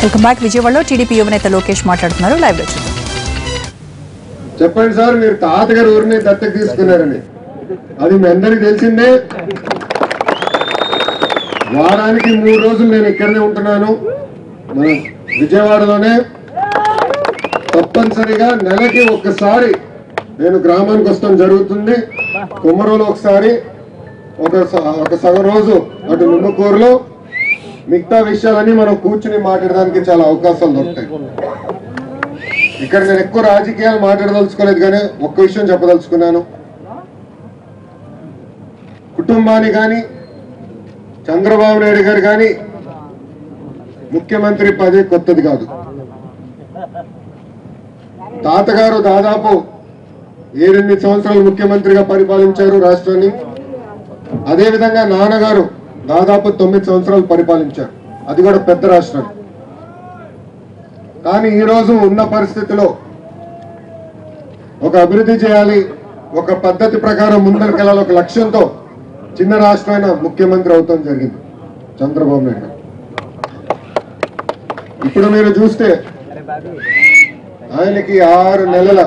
Welcome back. విజయవాడలో TDP యువనేత లోకేష్ మాట్లాడుతున్నారు. లైవ్ లో చూద్దాం. చెప్పండి సార్, మీరు తాతగారు ఊరిని దత్తకు తీసుకున్నారని అది మీ అందరికి తెలిసిందే. వారానికి 3 రోజులు నేను ఇక్కడనే ఉంటున్నాను, మన విజయవాడలోనే. తప్పనిసరిగా నెలకి ఒక్కసారి నేను గ్రామానికి వస్తాం జరుగుతుంది. కుమ్మరోలు ఒకసారి, ఒక సగం రోజు అటు నిమ్మకూరులో. మిగతా విషయాలన్నీ మనం కూర్చుని మాట్లాడడానికి చాలా అవకాశాలు దొరుకుతాయి. ఇక్కడ నేను ఎక్కువ రాజకీయాలు మాట్లాడదలుచుకోలేదు, కానీ ఒక్క విషయం చెప్పదలుచుకున్నాను. కుటుంబాన్ని కానీ చంద్రబాబు నాయుడు గారు కానీ ముఖ్యమంత్రి పదవి కొత్తది కాదు. తాతగారు దాదాపు 7-8 సంవత్సరాలు ముఖ్యమంత్రిగా పరిపాలించారు రాష్ట్రాన్ని. అదేవిధంగా నాన్నగారు దాదాపు 9 సంవత్సరాలు పరిపాలించారు, అది కూడా పెద్ద రాష్ట్రం. కానీ ఈరోజు ఉన్న పరిస్థితిలో ఒక అభివృద్ధి చేయాలి, ఒక పద్ధతి ప్రకారం ముందరికెళ్ళాలి, ఒక లక్ష్యంతో చిన్న రాష్ట్రమైన ముఖ్యమంత్రి అవుతాం జరిగింది చంద్రబాబు నాయుడు. ఇప్పుడు మీరు చూస్తే ఆయనకి 6 నెలల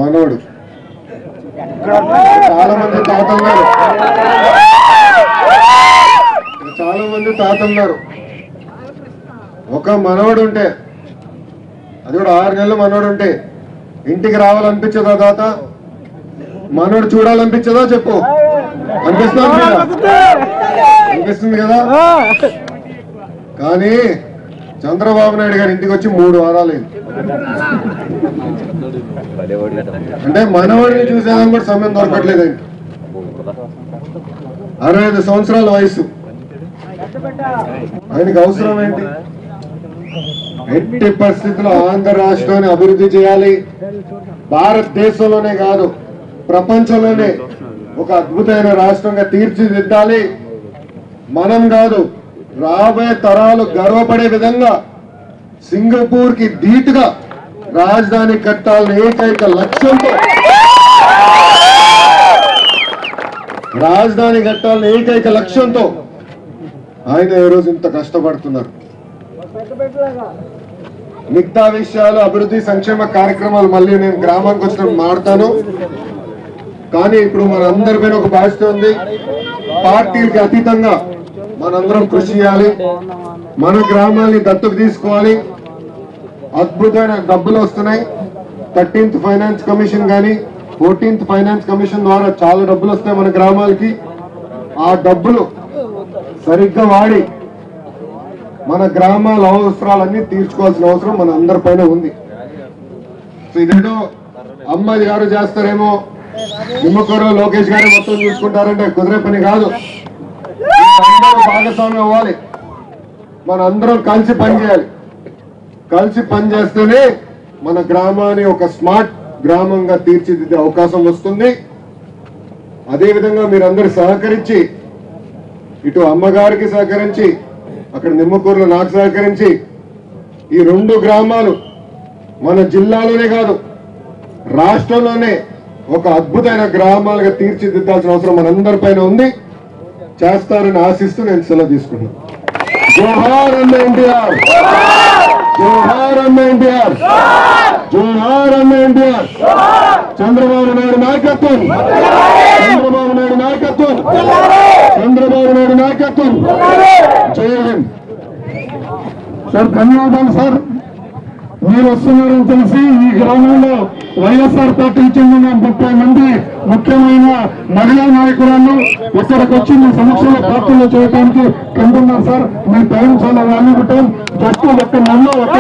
మనోడు. చాలా మంది తాతన్నారు. ఒక మనవడు ఉంటే, అది కూడా 6 నెలలు మనోడు ఉంటే ఇంటికి రావాలనిపించదా తాత? మనోడు చూడాలనిపించదా? చెప్పు. అనిపిస్తుంది కదా? కానీ చంద్రబాబు నాయుడు గారి ఇంటికి వచ్చి 3 వారాలైంది. అంటే మనవాడిని చూసేదానికి కూడా సమయం దొరకట్లేదు. 65 సంవత్సరాల వయసు. ఆయనకి అవసరం ఏంటి? ఎట్టి పరిస్థితుల్లో ఆంధ్ర రాష్ట్రాన్ని అభివృద్ధి చేయాలి. భారతదేశంలోనే కాదు, ప్రపంచంలోనే ఒక అద్భుతమైన రాష్ట్రంగా తీర్చిదిద్దాలి. మనం కాదు, రాబోయే తరాలు గర్వపడే విధంగా సింగపూర్ కి ధీటుగా రాజధాని కట్టాలని ఏకైక లక్ష్యంతో ఆయన ఈరోజు ఇంత కష్టపడుతున్నారు. మిగతా విషయాలు, అభివృద్ధి సంక్షేమ కార్యక్రమాలు మళ్ళీ నేను గ్రామానికి వచ్చినప్పుడు మాట్లాడతాను. కానీ ఇప్పుడు మనందరిపైన ఒక బాధ్యత ఉంది. పార్టీలకి అతీతంగా మనందరం కృషి చేయాలి. మన గ్రామాన్ని దత్తకు తీసుకోవాలి. అద్భుతమైన డబ్బులు వస్తున్నాయి. 13th ఫైనాన్స్ కమిషన్ కానీ 14th ఫైనాన్స్ కమిషన్ ద్వారా చాలా డబ్బులు వస్తాయి మన గ్రామాలకి. ఆ డబ్బులు సరిగ్గా వాడి మన గ్రామాల అవసరాలన్నీ తీర్చుకోవాల్సిన అవసరం మన అందరిపైన ఉంది. సో ఇదేదో అమ్మాయి గారు చేస్తారేమో, నిమ్మకూరులో లోకేష్ గారు మొత్తం చూసుకుంటారంటే కుదిరే పని కాదు. భాగస్వామ్యం అవ్వాలి. మన అందరం కలిసి పనిచేయాలి. కలిసి పనిచేస్తేనే మన గ్రామాన్ని ఒక స్మార్ట్ గ్రామంగా తీర్చిదిద్దే అవకాశం వస్తుంది. అదేవిధంగా మీరందరూ సహకరించి, ఇటు అమ్మగారికి సహకరించి, అక్కడ నిమ్మకూరులో నాకు సహకరించి, ఈ 2 గ్రామాలు మన జిల్లాలోనే కాదు రాష్ట్రంలోనే ఒక అద్భుతమైన గ్రామాలుగా తీర్చిదిద్దాల్సిన అవసరం మనందరిపైన ఉంది. చేస్తారని ఆశిస్తూ నేను సెలవు తీసుకున్నాను. జోహార్ అన్న ఎన్టీఆర్, జోహార్ అన్న ఎన్టీఆర్, జోహార్ అన్న ఎన్టీఆర్. చంద్రబాబు నాయుడు నాయకత్వం, చంద్రబాబు నాయుడు నాయకత్వం, చంద్రబాబు నాయుడు నాయకత్వం. జై హింద్. సార్ ధన్యవాదాలు సార్. మీరు వస్తున్నారని తెలిసి ఈ గ్రామంలో వైఎస్ఆర్ పార్టీకి చెందిన 30 మంది ముఖ్యమైన మహిళా నాయకురాలు ఇక్కడికి వచ్చి మీ సమక్షంలో పార్టీలో చేయడానికి కంటున్నారు సార్. మీ టైం చాలా వాల్యూబుల్ టైం. జస్ట్ ఒక్క నెలలో ఒక